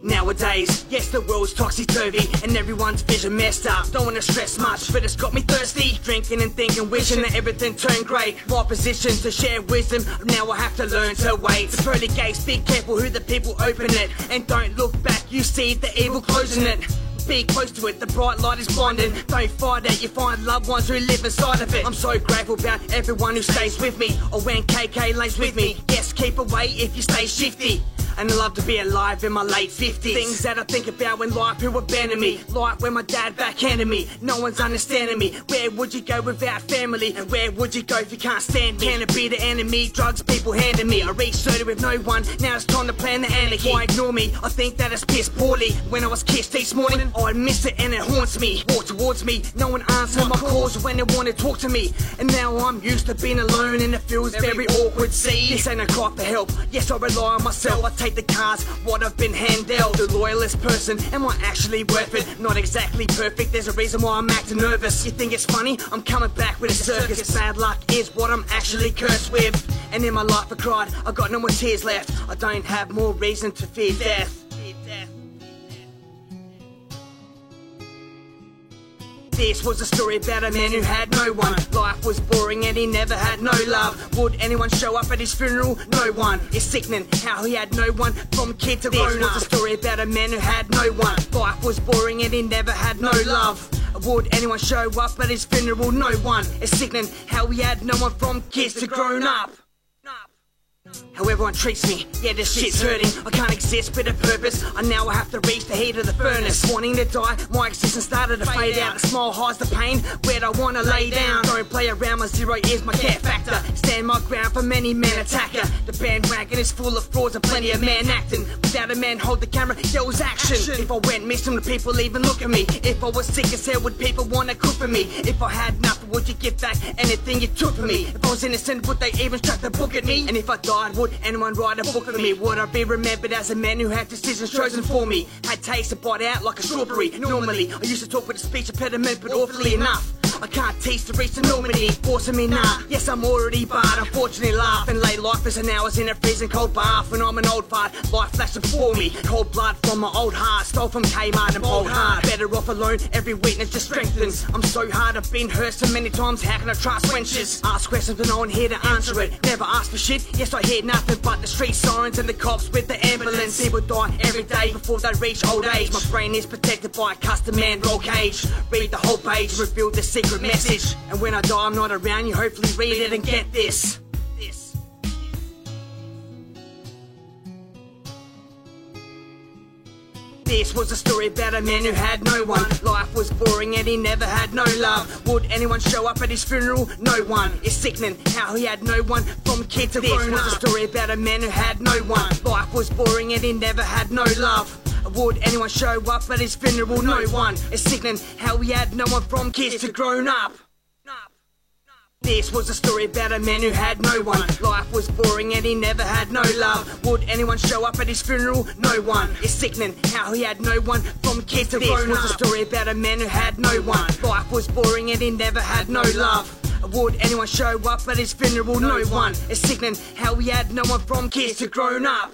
Nowadays, yes, the world's toxic-turvy and everyone's vision messed up. Don't wanna stress much, but it's got me thirsty. Drinking and thinking, wishing that everything turned great. My position to share wisdom, now I have to learn to wait. The pearly gates, be careful who the people open it. And don't look back, you see the evil closing it. Be close to it, the bright light is blinding. Don't fight it, you find loved ones who live inside of it. I'm so grateful about everyone who stays with me, or when KK lays with me. Yes, keep away if you stay shifty. And I love to be alive in my late 50s. Things that I think about when life who abandoned me. Like when my dad backhanded me. No one's understanding me. Where would you go without family? And where would you go if you can't stand me? Can it be the enemy? Drugs people handing me. I reached 30 with no one. Now it's time to plan the anarchy. Why ignore me? I think that it's pissed poorly. When I was kissed each morning, I miss it and it haunts me. Walk towards me. No one answered my calls when they want to talk to me. And now I'm used to being alone and it feels very awkward. See, this ain't a cry for help. Yes, I rely on myself. I take the cards, what I've been handed. The loyalist person, am I actually worth it? Not exactly perfect, there's a reason why I'm acting nervous. You think it's funny? I'm coming back with a circus. Bad luck is what I'm actually cursed with. And in my life I cried, I got no more tears left. I don't have more reason to fear death. This was a story about a man who had no one. Life was boring and he never had no love. Would anyone show up at his funeral? No one. It's sickening how he had no one from kid to grown up. This was a story about a man who had no one. Life was boring and he never had no love. Would anyone show up at his funeral? No one. It's sickening how he had no one from kids to grown up. How everyone treats me, yeah, this shit's hurting. I can't exist with a purpose. I have to reach the heat of the furnace. Wanting to die, my existence started to fade out. The smile hides the pain, where I wanna lay down. Don't play around, my zero is my care factor. Stand my ground for many men attacker. The bandwagon is full of frauds and plenty of man acting. Without a man hold the camera, there was action. If I went missing, would people even look at me? If I was sick as hell, would people wanna cook for me? If I had nothing, would you give back anything you took from me? If I was innocent, would they even strike the book at me? And if I died, would anyone write a book for me? Would I be remembered as a man who had decisions chosen for me? Had taste to bite out like a strawberry. Normally, I used to talk with a speech impediment, but awfully enough, I can't teach to reach the Normandy, forcing me nah. Yes, I'm already barred, unfortunately laugh and lay life as an hours in a freezing cold bath. When I'm an old fart, life flashed before me. Cold blood from my old heart, stole from Kmart and bold heart. Better off alone, every weakness just strengthens. I'm so hard, I've been hurt so many times, how can I trust wenches? Ask questions but no one here to answer it. Never ask for shit, yes I hear nothing but the street sirens and the cops with the ambulance. People die every day before they reach old age. My brain is protected by a custom man roll cage. Read the whole page, reveal the secret message. And when I die I'm not around, you hopefully read it and get this. This was a story about a man who had no one. Life was boring and he never had no love. Would anyone show up at his funeral? No one. It's sickening how he had no one from kid to grown up. This was a story about a man who had no one. Life was boring and he never had no love. Would anyone show up at his funeral? No one. It's sickening how he had no one from kids to grown up. This was a story about a man who had no one. Life was boring and he never had no love. Would anyone show up at his funeral? No one. It's sickening how he had no one from kids to grown up. This was a story about a man who had no one. Life was boring and he never had no love. Would anyone show up at his funeral? No one. It's sickening how he had no one from kids to grown up.